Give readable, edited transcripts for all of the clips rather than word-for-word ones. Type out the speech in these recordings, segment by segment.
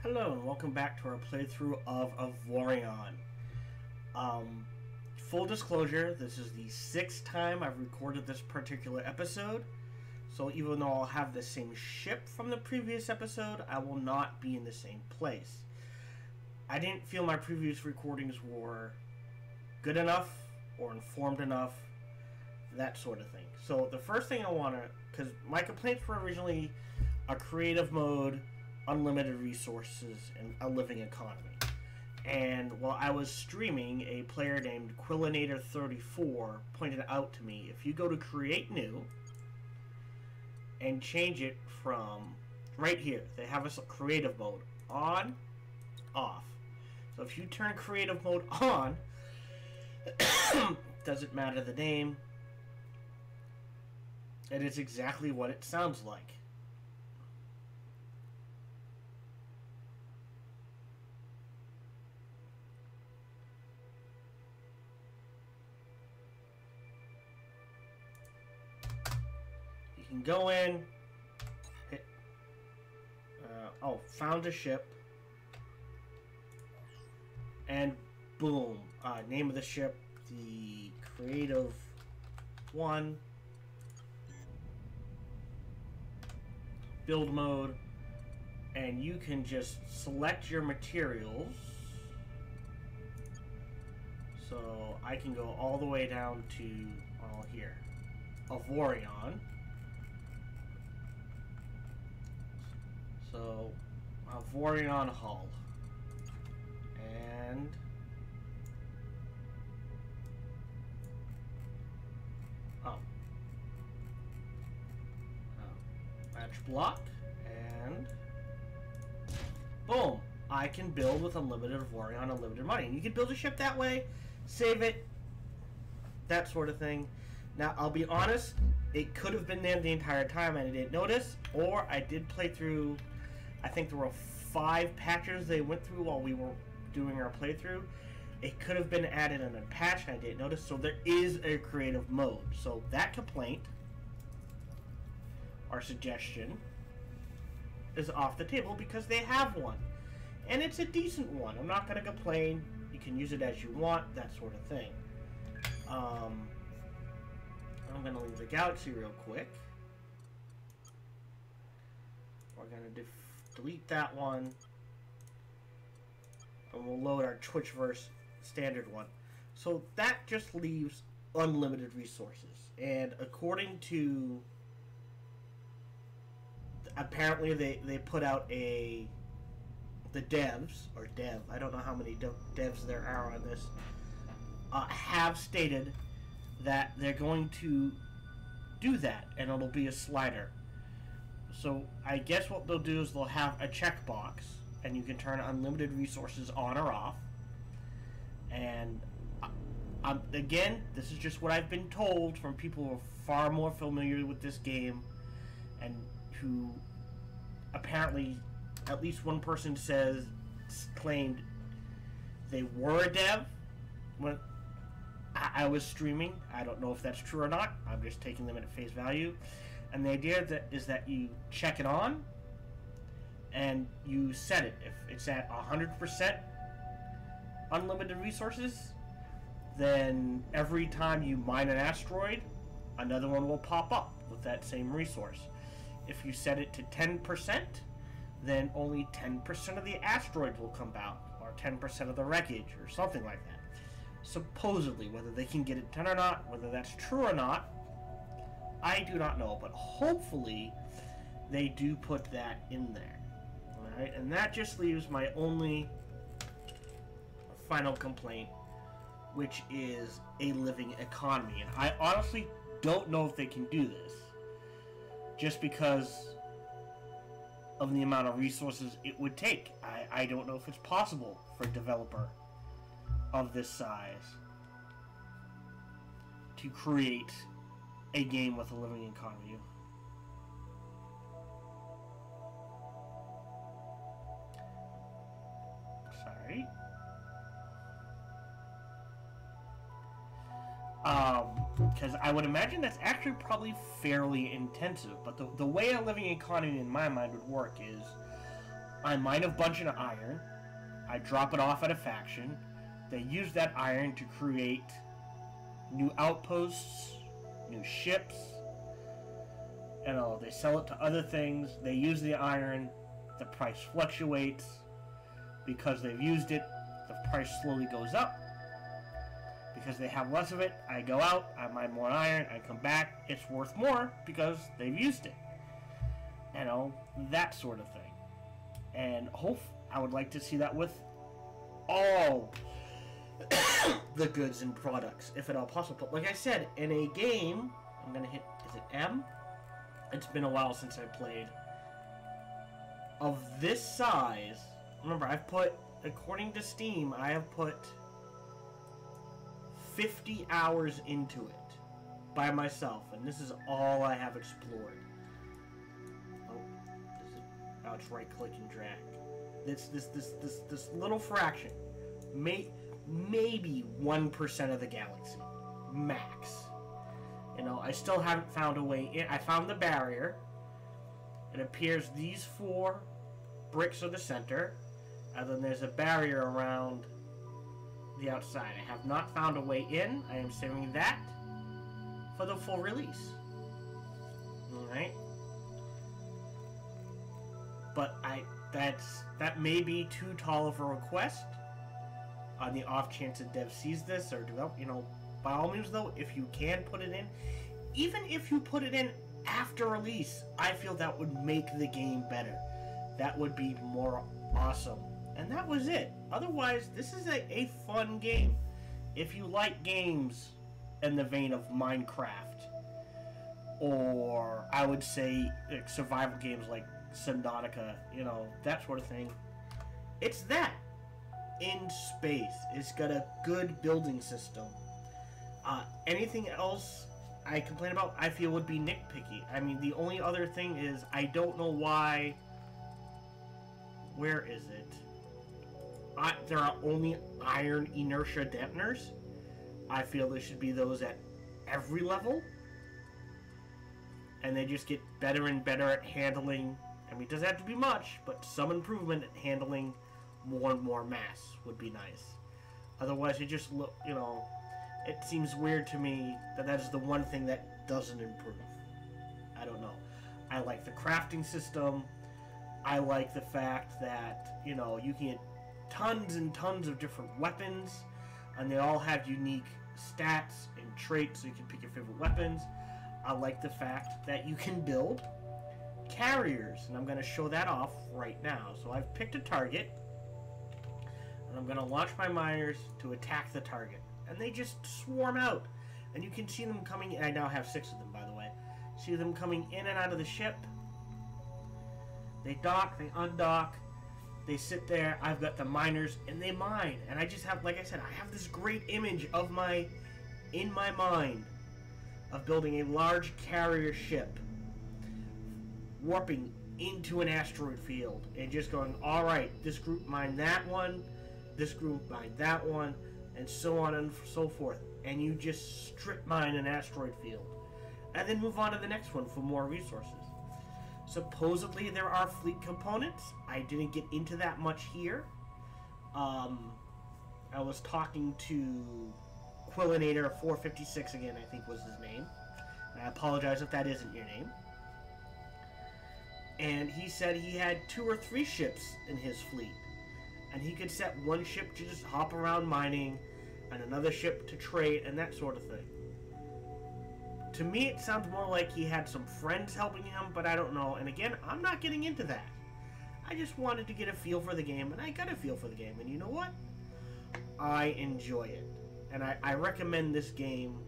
Hello and welcome back to our playthrough of Avorion. Full disclosure, this is the 6th time I've recorded this particular episode, so even though I'll have the same ship from the previous episode, I will not be in the same place. I didn't feel my previous recordings were good enough or informed enough, that sort of thing. So the first thing I want to, because my complaints were originally a creative mode, unlimited resources, and a living economy. And while I was streaming, a player named Quillinator34 pointed out to me, if you go to Create New and change it from right here, they have a creative mode, on, off. So if you turn creative mode on, doesn't matter the name, it is exactly what it sounds like. You can go in, hit, found a ship, and boom, name of the ship, the creative one, build mode, and you can just select your materials. So I can go all the way down to here, Avorion. So Avorion hull, and match block, and boom, I can build with unlimited Avorion, unlimited money. And you can build a ship that way, save it, that sort of thing. Now, I'll be honest, it could have been there the entire time and I didn't notice, or I did play through, I think there were 5 patches they went through while we were doing our playthrough. It could have been added in a patch and I didn't notice, so there is a creative mode. So that complaint, our suggestion, is off the table because they have one. And it's a decent one. I'm not going to complain. You can use it as you want, that sort of thing. I'm going to leave the galaxy real quick. We're going to delete that one. And we'll load our Twitchverse standard one. So that just leaves unlimited resources. And according to... apparently they put out the devs, or dev, I don't know how many devs there are on this, have stated that they're going to do that, and it'll be a slider. So I guess what they'll do is they'll have a checkbox, and you can turn unlimited resources on or off. And again, this is just what I've been told from people who are far more familiar with this game, and who apparently, at least one person claimed they were a dev when I was streaming. I don't know if that's true or not. I'm just taking them at face value. And the idea is that you check it on and you set it. If it's at 100% unlimited resources, then every time you mine an asteroid, another one will pop up with that same resource. If you set it to 10%, then only 10% of the asteroids will come out, or 10% of the wreckage, or something like that. Supposedly, whether they can get it done or not, whether that's true or not, I do not know, but hopefully they do put that in there. Alright, and that just leaves my only final complaint, which is a living economy. And I honestly don't know if they can do this, just because of the amount of resources it would take. I don't know if it's possible for a developer of this size to create a game with a living economy. Sorry. Because I would imagine that's actually probably fairly intensive, but the way a living economy in my mind would work is I mine a bunch of iron. I drop it off at a faction. They use that iron to create new outposts, new ships. You know, they sell it to other things. They use the iron. The price fluctuates. Because they've used it, the price slowly goes up. Because they have less of it, I go out, I mine more iron, I come back, it's worth more because they've used it. You know, that sort of thing. And I would like to see that with all the goods and products, if at all possible. Like I said, in a game, I'm gonna hit, is it M? It's been a while since I played. Of this size, remember I've put, according to Steam, I have put 50 hours into it by myself, and this is all I have explored. Oh, it's right click and drag. This little fraction, maybe 1% of the galaxy, max. You know, I still haven't found a way in. I found the barrier. It appears these 4 bricks are the center, and then there's a barrier around the outside. I have not found a way in. I am saving that for the full release. Alright. But that may be too tall of a request on the off chance that dev sees this or develop, you know, by all means though, if you can put it in, even if you put it in after release, I feel that would make the game better. That would be more awesome. And that was it. Otherwise, this is a fun game. If you like games in the vein of Minecraft, or I would say like survival games like Subnautica, you know, that sort of thing, it's that in space. It's got a good building system. Anything else I complain about, I feel would be nitpicky. I mean, the only other thing is I don't know why. Where is it? There are only iron inertia dampeners. I feel there should be those at every level. And they just get better and better at handling. I mean, it doesn't have to be much, but some improvement at handling more and more mass would be nice. Otherwise, it just look, you know, it seems weird to me that that is the one thing that doesn't improve. I don't know. I like the crafting system. I like the fact that, you know, you can get tons and tons of different weapons, and they all have unique stats and traits, so you can pick your favorite weapons. I like the fact that you can build carriers, and I'm going to show that off right now. So I've picked a target, and I'm going to launch my miners to attack the target. And they just swarm out. And you can see them coming in. I now have 6 of them, by the way. See them coming in and out of the ship. They dock, they undock, they sit there. I've got the miners, and they mine. And I just have, like I said, I have this great image of in my mind, of building a large carrier ship, warping into an asteroid field, and just going, alright, this group mined that one, this group mined that one, and so on and so forth. And you just strip mine an asteroid field. And then move on to the next one for more resources. Supposedly there are fleet components. I didn't get into that much here. I was talking to Quillinator 456 again, I think was his name. And I apologize if that isn't your name. And he said he had 2 or 3 ships in his fleet. And he could set one ship to just hop around mining, and another ship to trade, and that sort of thing. To me, it sounds more like he had some friends helping him, but I don't know. And again, I'm not getting into that. I just wanted to get a feel for the game, and I got a feel for the game. And you know what? I enjoy it. And I recommend this game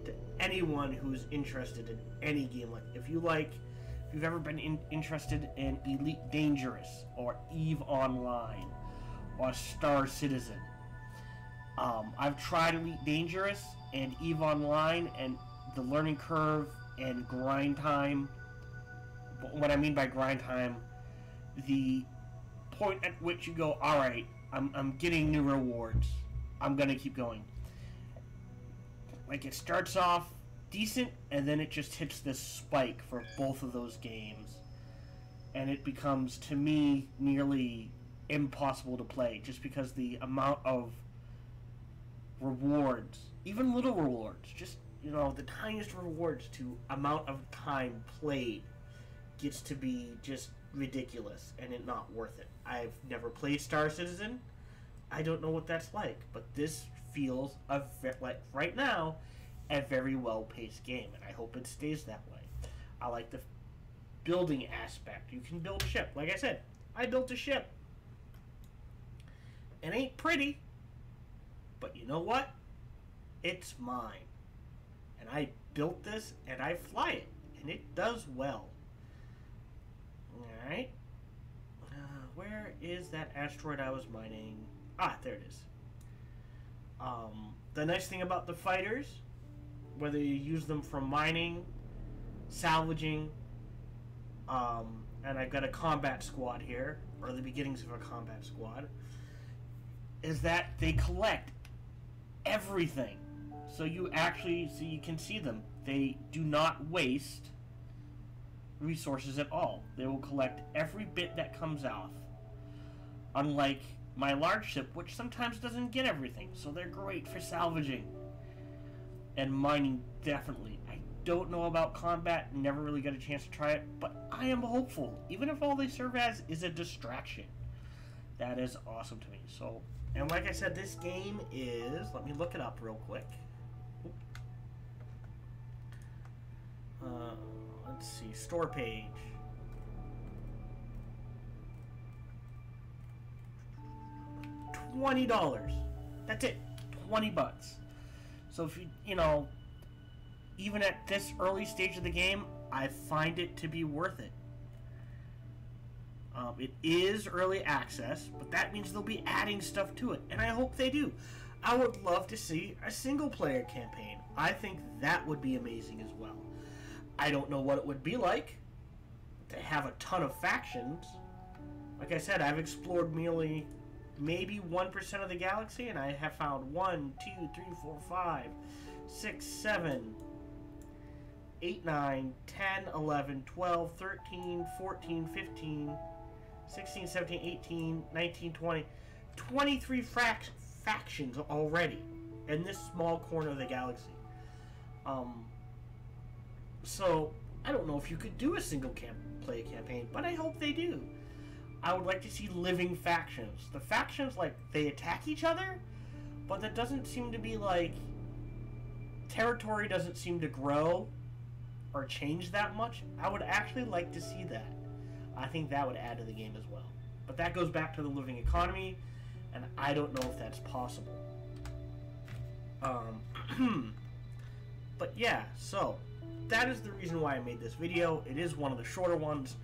to anyone who's interested in any game. Like, if you've ever been interested in Elite Dangerous, or EVE Online, or Star Citizen. I've tried Elite Dangerous and EVE Online, and the learning curve and grind time. What I mean by grind time, the point at which you go, alright, I'm getting new rewards, I'm gonna keep going. Like, it starts off decent, and then it just hits this spike for both of those games. and it becomes, to me, nearly impossible to play just because the amount of rewards, even little rewards, just, the tiniest rewards to amount of time played gets to be just ridiculous and it not worth it. I've never played Star Citizen. I don't know what that's like, but this feels like right now a very well-paced game, and I hope it stays that way. I like the building aspect. You can build a ship. Like I said, I built a ship. It ain't pretty, but you know what? It's mine. And I built this, and I fly it, and it does well. Alright. Where is that asteroid I was mining? Ah, there it is. The nice thing about the fighters, whether you use them for mining, salvaging, and I've got a combat squad here, or the beginnings of a combat squad, is that they collect everything. So you can see them. They do not waste resources at all. They will collect every bit that comes off. Unlike my large ship, which sometimes doesn't get everything, so they're great for salvaging. And mining, definitely. I don't know about combat, never really got a chance to try it, but I am hopeful, even if all they serve as is a distraction. That is awesome to me. So, and like I said, this game is, let me look it up real quick. Let's see, store page. $20. That's it. 20 bucks. So if even at this early stage of the game, I find it to be worth it. It is early access, but that means they'll be adding stuff to it, and I hope they do. I would love to see a single-player campaign. I think that would be amazing as well. I don't know what it would be like to have a ton of factions. Like I said, I've explored maybe 1% of the galaxy, and I have found 1, 2, 3, 4, 5, 6, 7, 8, 9, 10, 11, 12, 13, 14, 15, 16, 17, 18, 19, 20, 23 factions already in this small corner of the galaxy. So, I don't know if you could do a single player campaign, but I hope they do. I would like to see living factions. The factions, they attack each other, but that doesn't seem to be, territory doesn't seem to grow or change that much. I would actually like to see that. I think that would add to the game as well. But that goes back to the living economy, and I don't know if that's possible. But yeah, so that is the reason why I made this video. It is one of the shorter ones,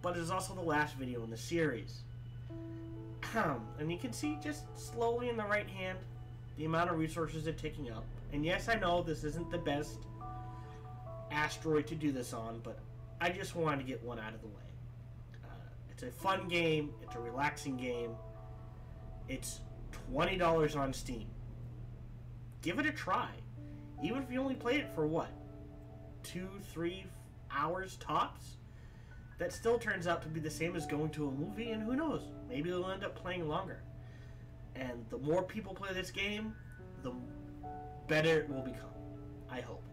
but it is also the last video in the series. And you can see just slowly in the right hand the amount of resources it's taking up. And yes, I know this isn't the best asteroid to do this on, but I just wanted to get one out of the way. It's a fun game. It's a relaxing game. It's $20 on Steam. Give it a try. Even if you only played it for, 2-3 hours tops? That still turns out to be the same as going to a movie, and who knows? Maybe you'll end up playing longer. And the more people play this game, the better it will become. I hope.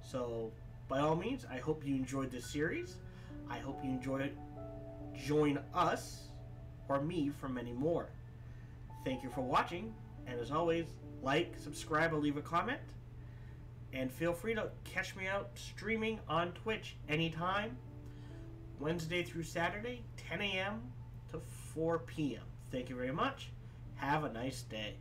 So, by all means, I hope you enjoyed this series. I hope you join us, or me, for many more. Thank you for watching, and as always, like, subscribe, or leave a comment. And feel free to catch me out streaming on Twitch anytime, Wednesday through Saturday, 10 a.m. to 4 p.m. Thank you very much. Have a nice day.